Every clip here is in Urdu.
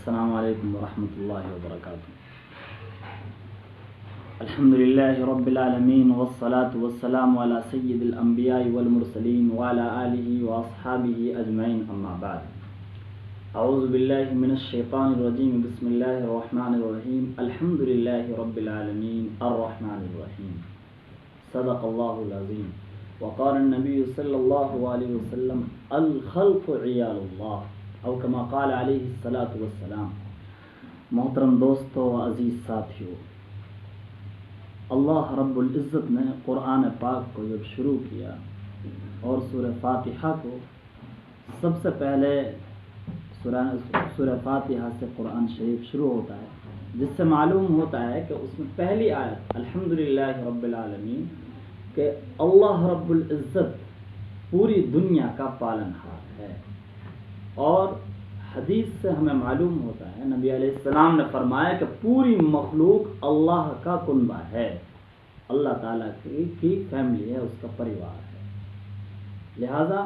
السلام علیکم ورحمۃ اللہ وبرکاتہ۔ الحمدللہ رب العالمین والصلاة والسلام علی سید الانبیاء والمرسلین وعلی آلہ واصحابہ اجمعین، اما بعد۔ اعوذ باللہ من الشیطان الرجیم، بسم اللہ الرحمن الرحیم، الحمدللہ رب العالمین الرحمن الرحیم، صدق اللہ العظیم۔ وقال النبی صلی اللہ علیہ وسلم الخلق عیال اللہ، او کما قال علیہ الصلاۃ والسلام۔ محترم دوستو، عزیز ساتھیو، اللہ رب العزت نے قرآن پاک کو جب شروع کیا اور سورہ فاتحہ کو سب سے پہلے سورہ فاتحہ سے قرآن شریف شروع ہوتا ہے، جس سے معلوم ہوتا ہے کہ اس میں پہلی آیت الحمدللہ رب العالمین کہ اللہ رب العزت پوری دنیا کا پالنہار ہے۔ اور حدیث سے ہمیں معلوم ہوتا ہے، نبی علیہ السلام نے فرمایا کہ پوری مخلوق اللہ کا کنبہ ہے، اللہ تعالیٰ کی فیملی ہے، اس کا پریوار ہے۔ لہذا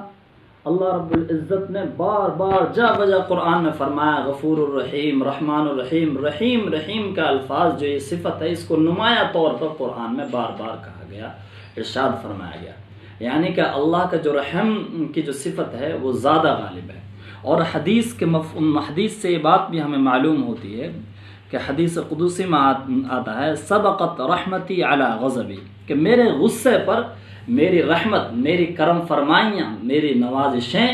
اللہ رب العزت نے بار بار جا بجا قرآن میں فرمایا غفور الرحیم، رحمان الرحیم، رحیم رحیم کا الفاظ جو یہ صفت ہے، اس کو نمایاں طور پر قرآن میں بار بار کہا گیا، ارشاد فرمایا گیا، یعنی کہ اللہ کا جو رحم کی جو صفت ہے وہ زیادہ غالب ہے۔ اور حدیث سے یہ بات بھی ہمیں معلوم ہوتی ہے کہ حدیث قدسی میں آتا ہے سبقت رحمتی علی غضبی، کہ میرے غصے پر میری رحمت، میری کرم فرمائیاں، میری نوازشیں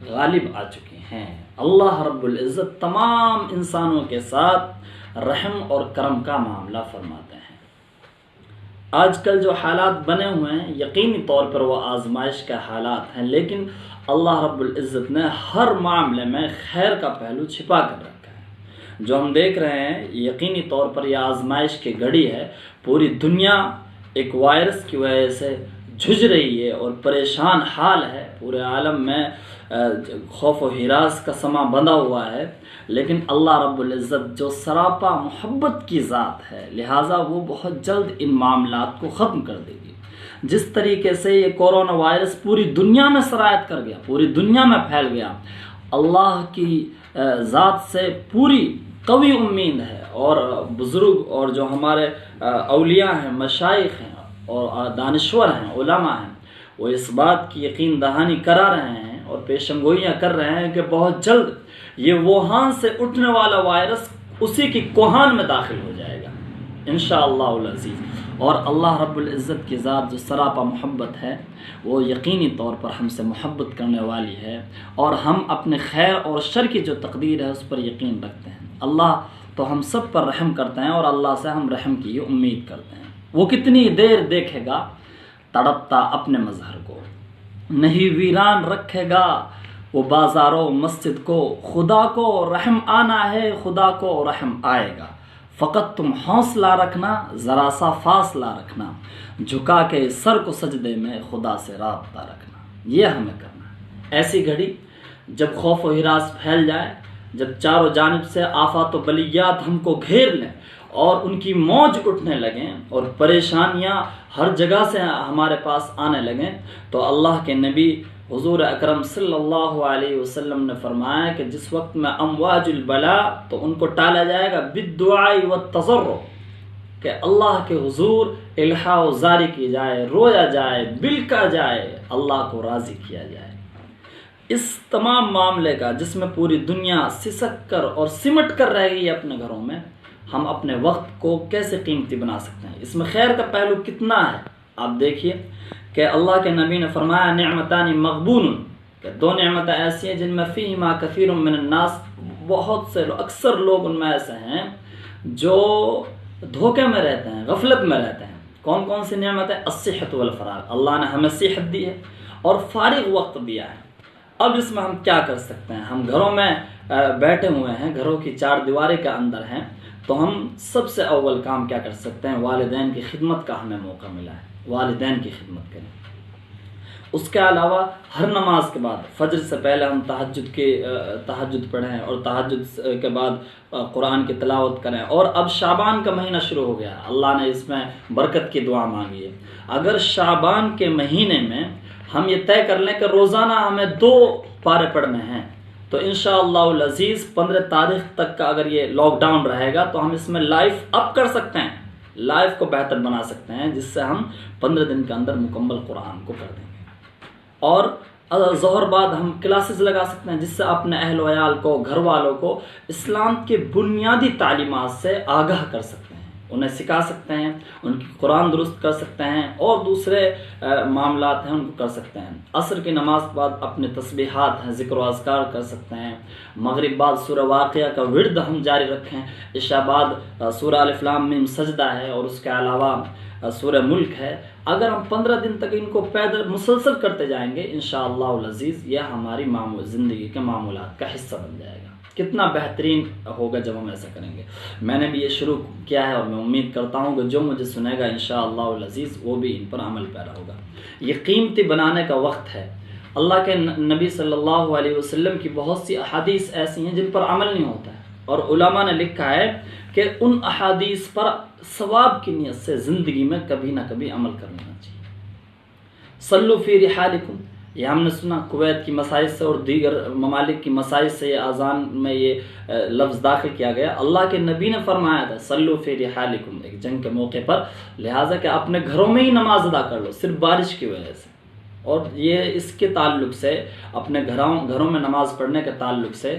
غالب آ چکی ہیں۔ اللہ رب العزت تمام انسانوں کے ساتھ رحم اور کرم کا معاملہ فرماتے ہیں۔ آج کل جو حالات بنے ہوئے ہیں یقینی طور پر وہ آزمائش کے حالات ہیں، لیکن اللہ رب العزت نے ہر معاملے میں خیر کا پہلو چھپا کر رکھا ہے۔ جو ہم دیکھ رہے ہیں یقینی طور پر یہ آزمائش کی گھڑی ہے، پوری دنیا ایک وائرس کی وجہ سے جھج رہی ہے اور پریشان حال ہے، پورے عالم میں خوف و ہراس کا سما بندھا ہوا ہے، لیکن اللہ رب العزت جو سراپا محبت کی ذات ہے، لہٰذا وہ بہت جلد ان معاملات کو ختم کر دے گی۔ جس طریقے سے یہ کورونا وائرس پوری دنیا میں سرایت کر گیا، پوری دنیا میں پھیل گیا، اللہ کی ذات سے پوری قوی امید ہے، اور بزرگ اور جو ہمارے اولیاء ہیں، مشائخ ہیں اور دانشور ہیں، علماء ہیں، وہ اس بات کی یقین دہانی کرا رہے ہیں اور پیشن گوئیاں کر رہے ہیں کہ بہت جلد یہ ووہان سے اٹھنے والا وائرس اسی کی کوہان میں داخل ہو جائے گا انشاءاللہ العزیز۔ اور اللہ رب العزت کی ذات جو سراپا محبت ہے وہ یقینی طور پر ہم سے محبت کرنے والی ہے، اور ہم اپنے خیر اور شر کی جو تقدیر ہے اس پر یقین رکھتے ہیں۔ اللہ تو ہم سب پر رحم کرتے ہیں اور اللہ سے ہم رحم کی امید کرتے ہیں۔ وہ کتنی دیر دیکھے گا تڑپتا اپنے مظہر کو، نہیں ویران رکھے گا وہ بازار و مسجد کو، خدا کو رحم آنا ہے، خدا کو رحم آئے گا، فقط تم حوصلہ رکھنا، ذرا سا فاصلہ رکھنا، جھکا کے سر کو سجدے میں خدا سے رابطہ رکھنا، یہ ہمیں کرنا ہے۔ ایسی گھڑی جب خوف و ہراس پھیل جائے، جب چاروں جانب سے آفات و بلیات ہم کو گھیر لیں اور ان کی موج اٹھنے لگیں اور پریشانیاں ہر جگہ سے ہمارے پاس آنے لگیں، تو اللہ کے نبی حضور اکرم صلی اللہ علیہ وسلم نے فرمایا کہ جس وقت میں امواج البلا، تو ان کو ٹالا جائے گا بالدعاء والتضرع، کہ اللہ کے حضور الحاح و زاری کی جائے، رویا جائے، بلکا جائے، اللہ کو راضی کیا جائے۔ اس تمام معاملے کا جس میں پوری دنیا سسک کر اور سمٹ کر رہ گئی ہے اپنے گھروں میں، ہم اپنے وقت کو کیسے قیمتی بنا سکتے ہیں؟ اس میں خیر کا پہلو کتنا ہے آپ دیکھیے کہ اللہ کے نبی نے فرمایا نعمتان مغبون، کہ دو نعمتیں ایسی ہیں جن میں فیہما کثیر من الناس، بہت سے اکثر لوگ ان میں ایسے ہیں جو دھوکے میں رہتے ہیں، غفلت میں رہتے ہیں۔ کون کون سی نعمتیں؟ الصحت والفراغ، اللہ نے ہمیں صحت دی ہے اور فارغ وقت دیا ہے۔ اب اس میں ہم کیا کر سکتے ہیں؟ ہم گھروں میں بیٹھے ہوئے ہیں، گھروں کی چار دیواری کے اندر ہیں، تو ہم سب سے اول کام کیا کر سکتے ہیں؟ والدین کی خدمت کا ہمیں موقع ملا ہے، والدین کی خدمت کریں۔ اس کے علاوہ ہر نماز کے بعد فجر سے پہلے ہم تہجد پڑھیں اور تہجد کے بعد قرآن کی تلاوت کریں۔ اور اب شعبان کا مہینہ شروع ہو گیا، اللہ نے اس میں برکت کی دعا مانگی ہے۔ اگر شعبان کے مہینے میں ہم یہ طے کر لیں کہ روزانہ ہمیں 2 پارے پڑھنے ہیں، تو انشاءاللہ العزیز 15 تاریخ تک کا اگر یہ لاک ڈاؤن رہے گا تو ہم اس میں لائف اپ کر سکتے ہیں، لائف کو بہتر بنا سکتے ہیں، جس سے ہم 15 دن کے اندر مکمل قرآن کو کر دیں گے۔ اور ظہر بعد ہم کلاسز لگا سکتے ہیں، جس سے اپنے اہل و عیال کو، گھر والوں کو اسلام کے بنیادی تعلیمات سے آگاہ کر سکتے ہیں، انہیں سکھا سکتے ہیں، ان کی قرآن درست کر سکتے ہیں، اور دوسرے معاملات ہیں ان کو کر سکتے ہیں۔ عصر کی نماز کے بعد اپنے تسبیحات ہیں، ذکر و اذکار کر سکتے ہیں۔ مغرب بعد سورہ واقعہ کا ورد ہم جاری رکھیں۔ عشاء بعد سورہ الف لام میم سجدہ ہے، اور اس کے علاوہ سورہ ملک ہے۔ اگر ہم 15 دن تک ان کو پیدل مسلسل کرتے جائیں گے انشاءاللہ العزیز، یہ ہماری زندگی کے معمولات کا حصہ بن جائے گا۔ کتنا بہترین ہوگا جب ہم ایسا کریں گے۔ میں نے بھی یہ شروع کیا ہے، اور میں امید کرتا ہوں کہ جو مجھے سنے گا انشاءاللہ العزیز وہ بھی ان پر عمل پیرا ہوگا۔ یہ قیمتی بنانے کا وقت ہے۔ اللہ کے نبی صلی اللہ علیہ وسلم کی بہت سی احادیث ایسی ہیں جن پر عمل نہیں ہوتا ہے، اور علماء نے لکھا ہے کہ ان احادیث پر ثواب کی نیت سے زندگی میں کبھی نہ کبھی عمل کر لینا چاہیے۔ صلو فی رحالکم، یہ ہم نے سنا کویت کی مساجد سے اور دیگر ممالک کی مساجد سے یہ اذان میں یہ لفظ داخل کیا گیا۔ اللہ کے نبی نے فرمایا تھا صلو فی رحالکم، ایک جنگ کے موقع پر، لہٰذا کہ اپنے گھروں میں ہی نماز ادا کر لو، صرف بارش کی وجہ سے۔ اور یہ اس کے تعلق سے اپنے گھروں میں نماز پڑھنے کے تعلق سے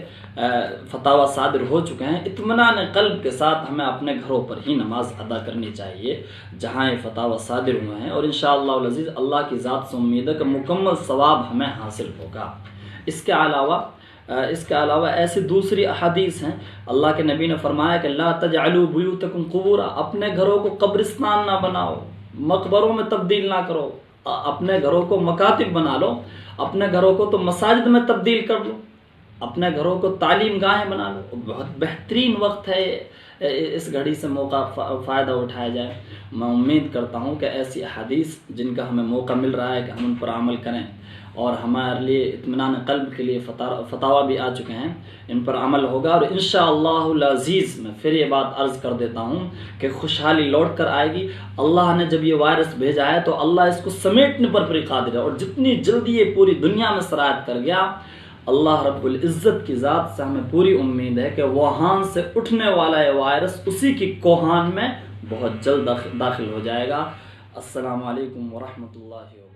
فتاوی صادر ہو چکے ہیں۔ اطمینان قلب کے ساتھ ہمیں اپنے گھروں پر ہی نماز ادا کرنی چاہیے جہاں یہ فتاوی صادر ہوئے ہیں، اور انشاءاللہ العزیز اللہ کی ذات سے امید ہے کہ مکمل ثواب ہمیں حاصل ہوگا۔ اس کے علاوہ ایسی دوسری احادیث ہیں۔ اللہ کے نبی نے فرمایا کہ لا تجعلوا بیوتکم قبورا، اپنے گھروں کو قبرستان نہ بناؤ، مقبروں میں تبدیل نہ کرو، اپنے گھروں کو مکاتب بنا لو، اپنے گھروں کو تو مساجد میں تبدیل کر لو، اپنے گھروں کو تعلیم گاہیں بنا لو۔ بہت بہترین وقت ہے، اس گھڑی سے موقع فائدہ اٹھایا جائے۔ میں امید کرتا ہوں کہ ایسی احادیث جن کا ہمیں موقع مل رہا ہے کہ ہم ان پر عمل کریں، اور ہمارے لیے اطمینان قلب کے لیے فتاوی بھی آ چکے ہیں، ان پر عمل ہوگا۔ اور انشاءاللہ العزیز میں پھر یہ بات عرض کر دیتا ہوں کہ خوشحالی لوٹ کر آئے گی۔ اللہ نے جب یہ وائرس بھیجا ہے تو اللہ اس کو سمیٹنے پر پوری قادر ہے، اور جتنی جلدی یہ پوری دنیا میں سرایت کر گیا، اللہ رب العزت کی ذات سے ہمیں پوری امید ہے کہ ووہان سے اٹھنے والا یہ وائرس اسی کی کوہان میں بہت جلد داخل ہو جائے گا۔ السلام علیکم ورحمۃ اللہ وبرکاتہ۔